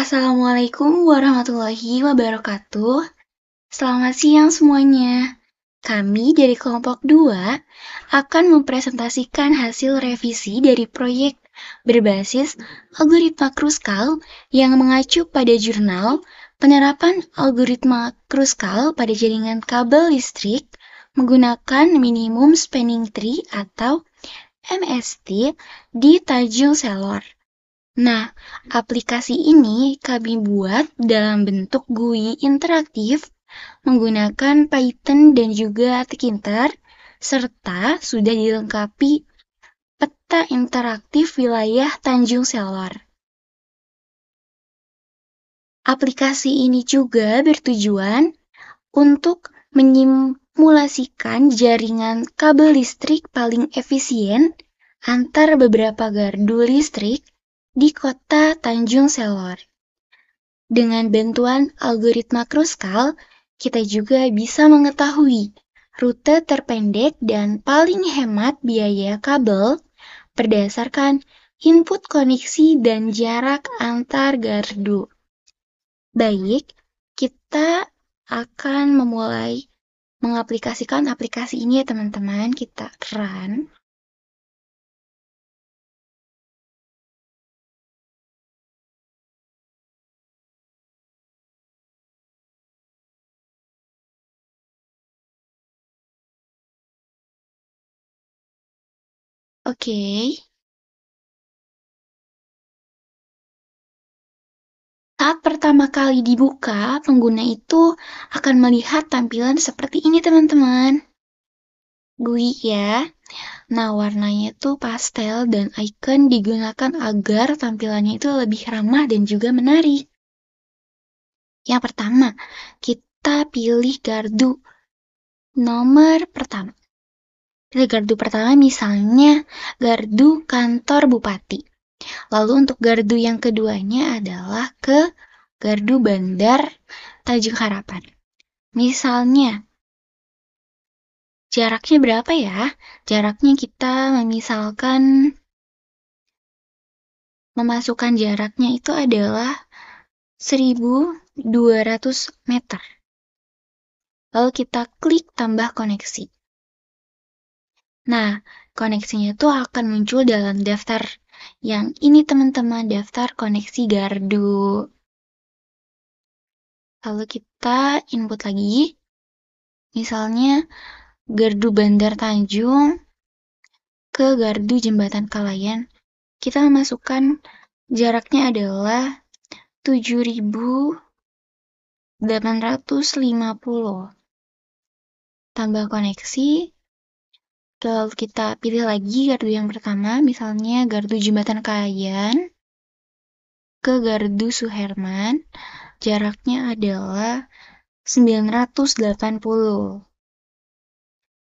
Assalamualaikum warahmatullahi wabarakatuh. Selamat siang semuanya. Kami dari kelompok 2 akan mempresentasikan hasil revisi dari proyek berbasis algoritma Kruskal yang mengacu pada jurnal penerapan algoritma Kruskal pada jaringan kabel listrik menggunakan minimum spanning tree atau MST di Tanjung Selor. Nah, aplikasi ini kami buat dalam bentuk GUI interaktif menggunakan Python dan juga Tkinter, serta sudah dilengkapi peta interaktif wilayah Tanjung Selor. Aplikasi ini juga bertujuan untuk menyimulasikan jaringan kabel listrik paling efisien antar beberapa gardu listrik di kota Tanjung Selor. Dengan bantuan algoritma Kruskal, kita juga bisa mengetahui rute terpendek dan paling hemat biaya kabel berdasarkan input koneksi dan jarak antar gardu. Baik, kita akan memulai mengaplikasikan aplikasi ini ya teman-teman. Kita run. Oke. Saat pertama kali dibuka, pengguna itu akan melihat tampilan seperti ini teman-teman. GUI ya. Nah, warnanya itu pastel dan icon digunakan agar tampilannya itu lebih ramah dan juga menarik. Yang pertama, kita pilih gardu nomor pertama. Pilih gardu pertama misalnya gardu kantor bupati. Lalu untuk gardu yang keduanya adalah ke gardu Bandar Tanjung Harapan. Misalnya, jaraknya berapa ya? Jaraknya kita misalkan memasukkan jaraknya itu adalah 1.200 meter. Lalu kita klik tambah koneksi. Nah, koneksinya itu akan muncul dalam daftar yang ini teman-teman, daftar koneksi gardu. Lalu kita input lagi. Misalnya gardu Bandar Tanjung ke gardu Jembatan Kalayan. Kita masukkan jaraknya adalah 7.850. Tambah koneksi. Lalu kita pilih lagi gardu yang pertama, misalnya gardu Jembatan Kalayan ke gardu Suherman. Jaraknya adalah 980.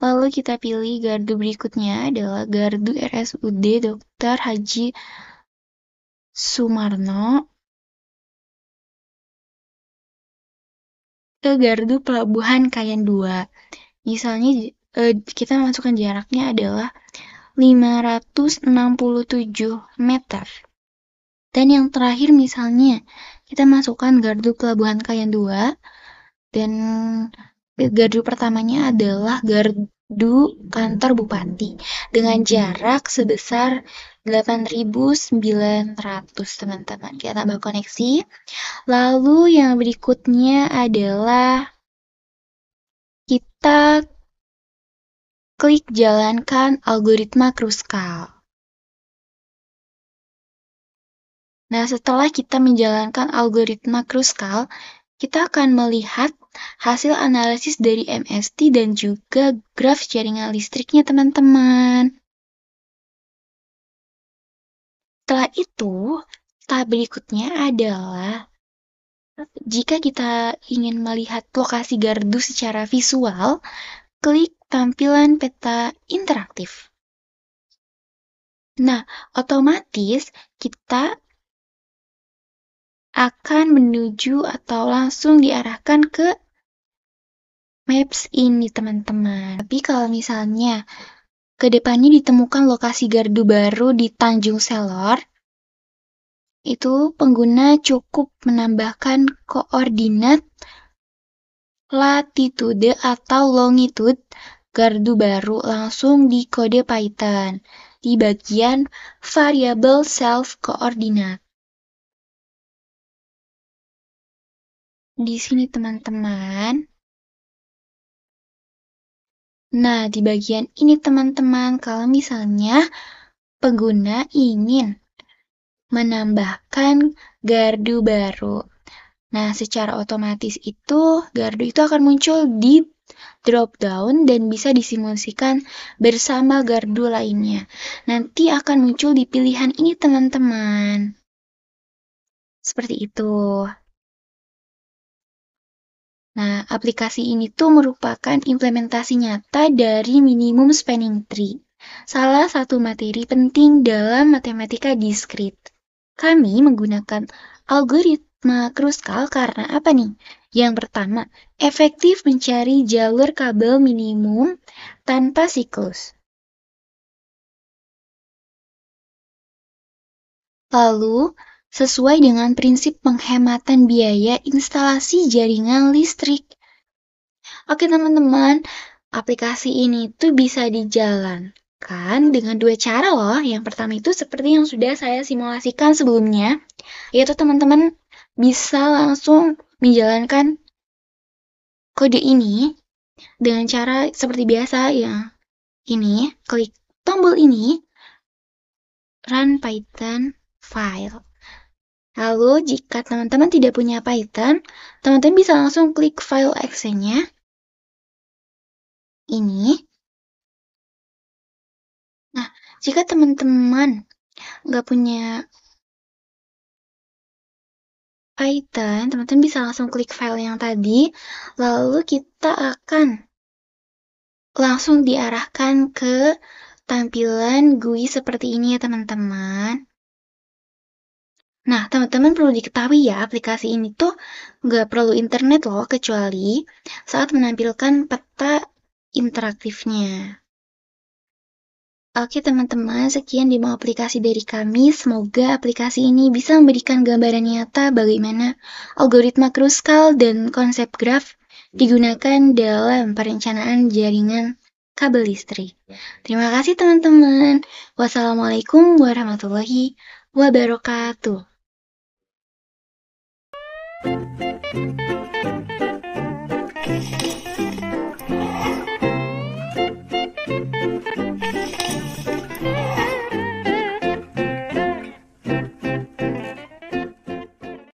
Lalu kita pilih gardu berikutnya adalah gardu RSUD Dr. Haji Sumarno ke gardu Pelabuhan Kayan 2. Misalnya kita masukkan jaraknya adalah 567 meter. Dan yang terakhir misalnya kita masukkan gardu Pelabuhan Kayan 2 dan gardu pertamanya adalah gardu kantor bupati dengan jarak sebesar 8.900 teman-teman. Kita tambah koneksi. Lalu yang berikutnya adalah kita klik jalankan algoritma Kruskal. Nah, setelah kita menjalankan algoritma Kruskal, kita akan melihat hasil analisis dari MST dan juga graf jaringan listriknya, teman-teman. Setelah itu, tahap berikutnya adalah jika kita ingin melihat lokasi gardu secara visual, klik tampilan peta interaktif. Nah, otomatis kita akan menuju atau langsung diarahkan ke maps ini, teman-teman. Tapi kalau misalnya ke depannya ditemukan lokasi gardu baru di Tanjung Selor, itu pengguna cukup menambahkan koordinat latitude atau longitude gardu baru langsung di kode Python di bagian variable self coordinate. Di sini teman-teman. Nah, di bagian ini teman-teman, kalau misalnya pengguna ingin menambahkan gardu baru. Nah, secara otomatis itu gardu itu akan muncul di drop down dan bisa disimulasikan bersama gardu lainnya. Nanti akan muncul di pilihan ini teman-teman. Seperti itu. Nah, aplikasi ini tuh merupakan implementasi nyata dari minimum spanning tree, salah satu materi penting dalam matematika diskrit. Kami menggunakan algoritma Kruskal karena apa nih? Yang pertama, efektif mencari jalur kabel minimum tanpa siklus. Lalu, sesuai dengan prinsip penghematan biaya instalasi jaringan listrik. Oke teman-teman, aplikasi ini tuh bisa dijalankan dengan dua cara loh. Yang pertama itu seperti yang sudah saya simulasikan sebelumnya, yaitu teman-teman bisa langsung menjalankan kode ini dengan cara seperti biasa ya. Ini, klik tombol ini, run Python file. Lalu, jika teman-teman tidak punya Python, teman-teman bisa langsung klik file exe-nya. Ini. Nah, jika teman-teman nggak punya Python, teman-teman bisa langsung klik file yang tadi, lalu kita akan langsung diarahkan ke tampilan GUI seperti ini ya teman-teman. Nah, teman-teman perlu diketahui ya, aplikasi ini tuh nggak perlu internet loh, kecuali saat menampilkan peta interaktifnya. Oke teman-teman, sekian demo aplikasi dari kami. Semoga aplikasi ini bisa memberikan gambaran nyata bagaimana algoritma Kruskal dan konsep graf digunakan dalam perencanaan jaringan kabel listrik. Terima kasih teman-teman. Wassalamualaikum warahmatullahi wabarakatuh.